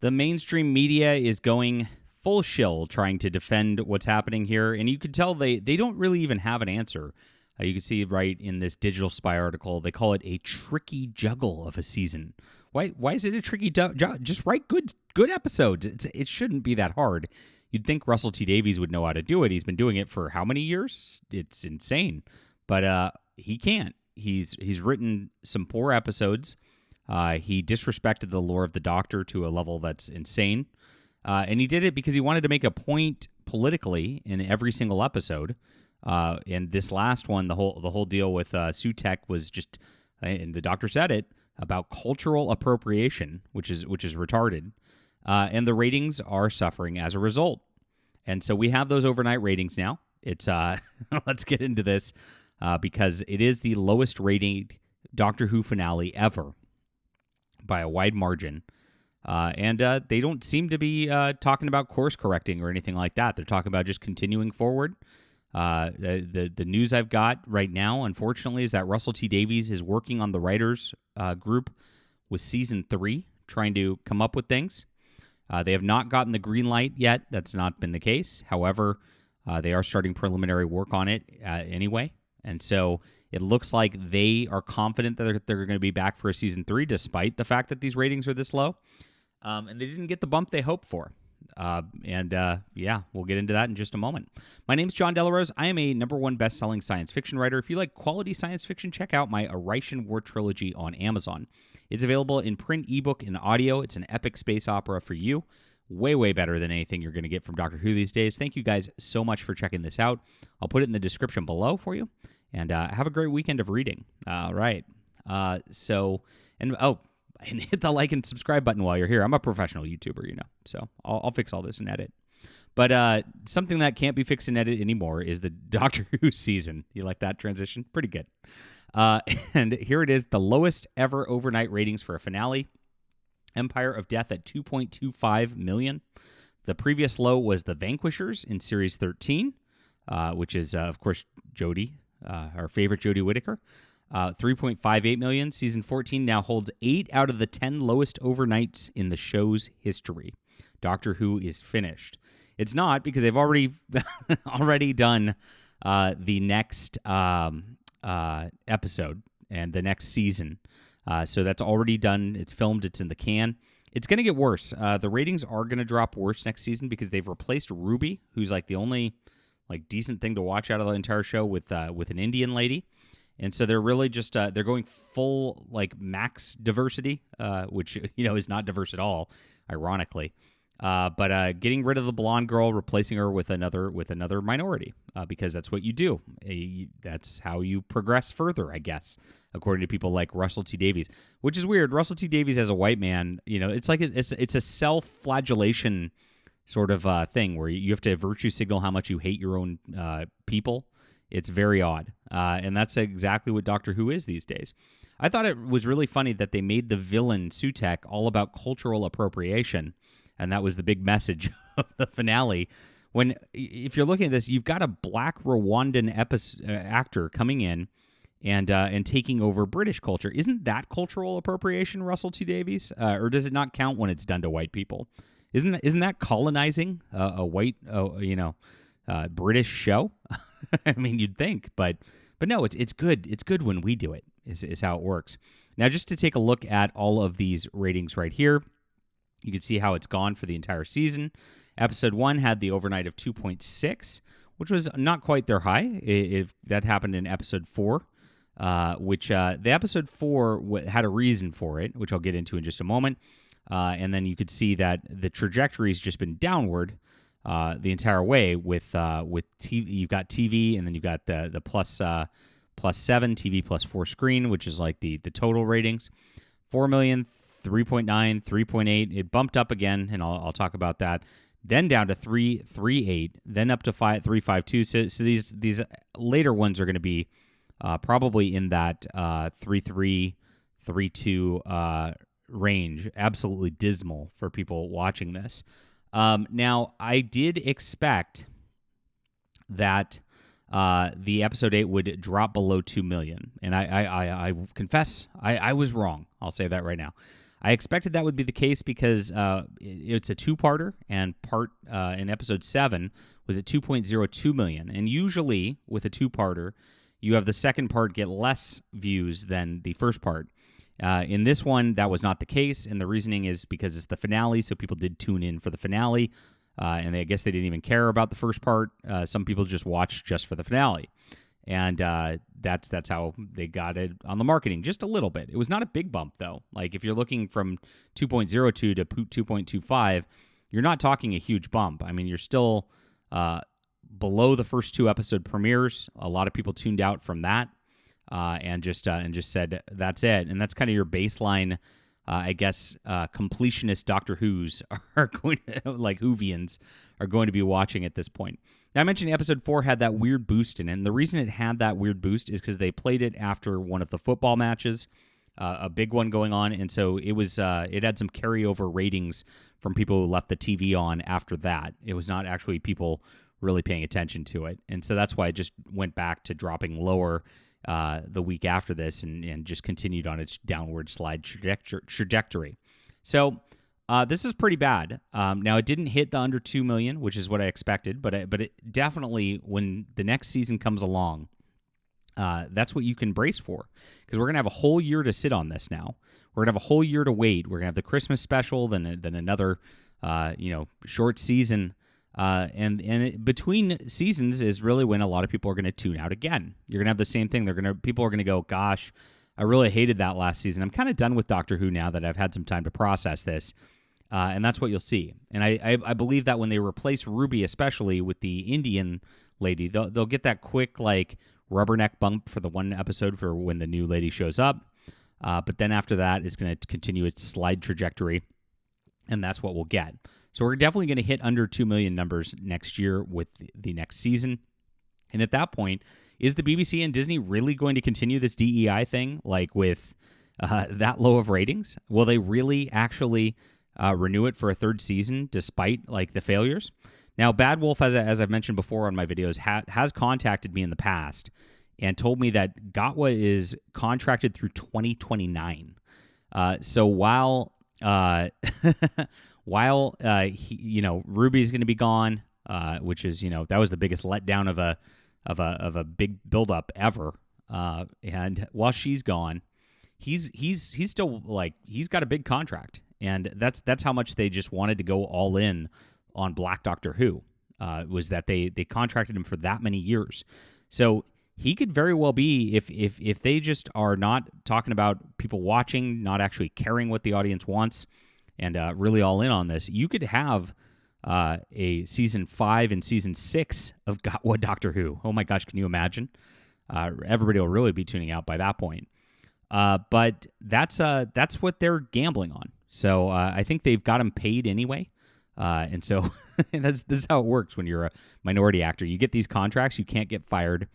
The mainstream media is going full shill trying to defend what's happening here, and you can tell they don't really even have an answer. You can see right in this Digital Spy article, they call it a tricky juggle of a season. Why is it a tricky juggle? Just write good episodes. It shouldn't be that hard. You'd think Russell T Davies would know how to do it. He's been doing it for how many years? It's insane. But he can't. He's written some poor episodes. He disrespected the lore of the Doctor to a level that's insane. And he did it because he wanted to make a point politically in every single episode. And this last one, the whole deal with Sutek was just, and the Doctor said it, about cultural appropriation, which is retarded. And the ratings are suffering as a result. And so we have those overnight ratings now. It's let's get into this because it is the lowest rated Doctor Who finale ever by a wide margin. And they don't seem to be talking about course correcting or anything like that. They're talking about just continuing forward. The news I've got right now, unfortunately, is that Russell T Davies is working on the writers group with season 3, trying to come up with things. They have not gotten the green light yet. That's not been the case. However, they are starting preliminary work on it anyway. And so it looks like they are confident that they're going to be back for a season 3, despite the fact that these ratings are this low. And they didn't get the bump they hoped for. Yeah, we'll get into that in just a moment. My name's John Delarose. I am a #1 best-selling science fiction writer. If you like quality science fiction, check out my Arishon War trilogy on Amazon. It's available in print, ebook, and audio. It's an epic space opera for you. Way, way better than anything you're going to get from Doctor Who these days. Thank you guys so much for checking this out. I'll put it in the description below for you. And have a great weekend of reading. All right. And hit the like and subscribe button while you're here. I'm a professional YouTuber, so I'll fix all this and edit. But something that can't be fixed and edited anymore is the Doctor Who season. You like that transition? Pretty good. And here it is, the lowest ever overnight ratings for a finale. Empire of Death at 2.25 million. The previous low was The Vanquishers in Series 13, which is, of course, Jodie, our favorite Jodie Whittaker. 3.58 million. Season 14 now holds 8 out of the 10 lowest overnights in the show's history. Doctor Who is finished. It's not, because they've already done the next episode and the next season. So that's already done. It's filmed. It's in the can. It's going to get worse. The ratings are going to drop worse next season because they've replaced Ruby, who's like the only decent thing to watch out of the entire show, with an Indian lady. And so they're really just they're going full max diversity, which is not diverse at all, ironically. But getting rid of the blonde girl, replacing her with another minority, because that's what you do. That's how you progress further, I guess, according to people like Russell T Davies, which is weird. Russell T Davies as a white man, it's like it's a self-flagellation sort of thing where you have to virtue signal how much you hate your own people. It's very odd, and that's exactly what Doctor Who is these days. I thought it was really funny that they made the villain, Sutek, all about cultural appropriation, and that was the big message of the finale. When, if you're looking at this, you've got a black Rwandan actor coming in and taking over British culture. Isn't that cultural appropriation, Russell T Davies? Or does it not count when it's done to white people? Isn't that colonizing a white, British show? I mean, you'd think, but no, it's good. It's good when we do it, is how it works. Now, just to take a look at all of these ratings right here, you can see how it's gone for the entire season. Episode 1 had the overnight of 2.6, which was not quite their high. That happened in episode 4, which the episode 4 had a reason for it, which I'll get into in just a moment. And then you could see that the trajectory has just been downward the entire way with TV. You've got TV, and then you've got the plus 7 TV plus 4 screen, which is like the total ratings. 4 million, 3.9, 3.8. It bumped up again, and I'll talk about that. Then down to 3.38, then up to 3.52. So these later ones are going to be probably in that 3.3, 3.2 range. Absolutely dismal for people watching this. Now, I did expect that the episode 8 would drop below 2 million, and I confess I was wrong. I'll say that right now. I expected that would be the case because it's a two-parter, and part in episode 7 was at 2.02 million. And usually with a two-parter, you have the second part get less views than the first part. In this one, that was not the case, and the reasoning is because it's the finale, so people did tune in for the finale, and I guess they didn't even care about the first part. Some people just watched just for the finale, and that's how they got it on the marketing, just a little bit. It was not a big bump, though. Like, if you're looking from 2.02 to 2.25, you're not talking a huge bump. I mean, you're still below the first 2 episode premieres. A lot of people tuned out from that. And just said that's it, and that's kind of your baseline. I guess completionist Doctor Who's are going to, like Whovians are going to be watching at this point. Now, I mentioned episode 4 had that weird boost in it, and the reason it had that weird boost is because they played it after one of the football matches, a big one going on, and so it was it had some carryover ratings from people who left the TV on after that. It was not actually people really paying attention to it, and so that's why it just went back to dropping lower the week after this and just continued on its downward slide trajectory. So this is pretty bad. Now, it didn't hit the under 2 million, which is what I expected, but it definitely, when the next season comes along, that's what you can brace for, because we're going to have a whole year to sit on this now. We're going to have a whole year to wait. We're going to have the Christmas special, then another short season. And between seasons is really when a lot of people are going to tune out again. You're going to have the same thing. People are going to go, gosh, I really hated that last season. I'm kind of done with Doctor Who now that I've had some time to process this. And that's what you'll see. And I believe that when they replace Ruby, especially with the Indian lady, they'll get that quick, like, rubberneck bump for the one episode for when the new lady shows up. But then after that, it's going to continue its slide trajectory. And that's what we'll get. So we're definitely going to hit under 2 million numbers next year with the next season. And at that point, is the BBC and Disney really going to continue this DEI thing, like with that low of ratings? Will they really actually renew it for a third season despite like the failures? Now, Bad Wolf, as I've mentioned before on my videos, has contacted me in the past and told me that Gatwa is contracted through 2029. So while Ruby's going to be gone, which is, that was the biggest letdown of a big buildup ever. And while she's gone, he's still, like, he's got a big contract, and that's how much they just wanted to go all in on Black Doctor Who. Was that they contracted him for that many years. So he could very well be, if they just are not talking about people watching, not actually caring what the audience wants, and really all in on this, you could have a season 5 and season 6 of Gatwa Doctor Who. Oh my gosh, can you imagine? Everybody will really be tuning out by that point. But that's what they're gambling on. So I think they've got him paid anyway. And so this is how it works when you're a minority actor. You get these contracts, you can't get fired.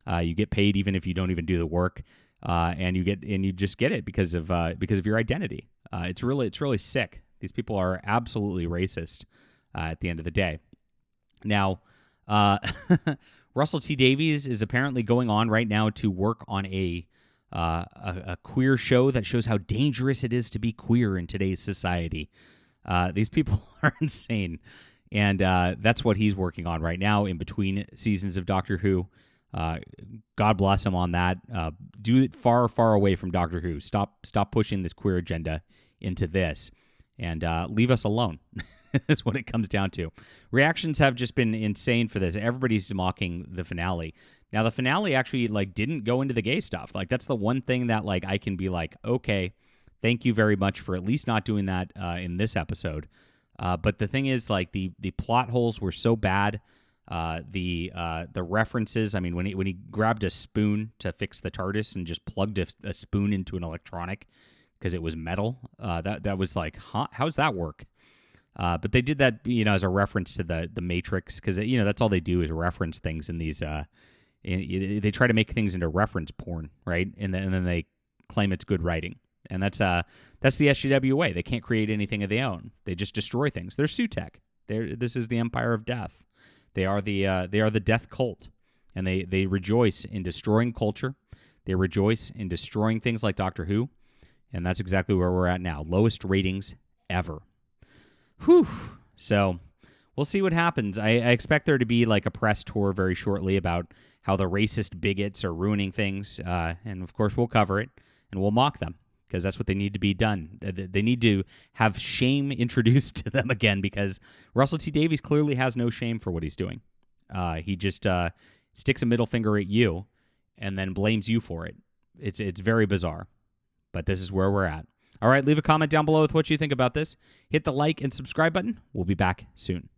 You get paid even if you don't even do the work, and you just get it because of your identity. It's really sick. These people are absolutely racist at the end of the day. Now, Russell T Davies is apparently going on right now to work on a queer show that shows how dangerous it is to be queer in today's society. These people are insane, and that's what he's working on right now in between seasons of Doctor Who. God bless him on that. Do it far, far away from Doctor Who. Stop pushing this queer agenda into this, and leave us alone. Is what it comes down to. Reactions have just been insane for this. Everybody's mocking the finale. Now, the finale actually didn't go into the gay stuff. That's the one thing that I can be like, okay, thank you very much for at least not doing that in this episode. But the thing is, the plot holes were so bad. The references. I mean, when he grabbed a spoon to fix the TARDIS and just plugged a spoon into an electronic because it was metal. That was like, huh? How's that work? But they did that, as a reference to the Matrix, because that's all they do is reference things in these. They try to make things into reference porn, right? And then they claim it's good writing, and that's the SJW way. They can't create anything of their own. They just destroy things. They're Sutek. This is the Empire of Death. They are the death cult, and they rejoice in destroying culture. They rejoice in destroying things like Doctor Who, And that's exactly where we're at now. Lowest ratings ever. Whew. So we'll see what happens. I expect there to be like a press tour very shortly about how the racist bigots are ruining things. And of course, we'll cover it and we'll mock them because that's what they need to be done. They need to have shame introduced to them again because Russell T. Davies clearly has no shame for what he's doing. He just sticks a middle finger at you and then blames you for it. It's very bizarre. But this is where we're at. All right, leave a comment down below with what you think about this. Hit the like and subscribe button. We'll be back soon.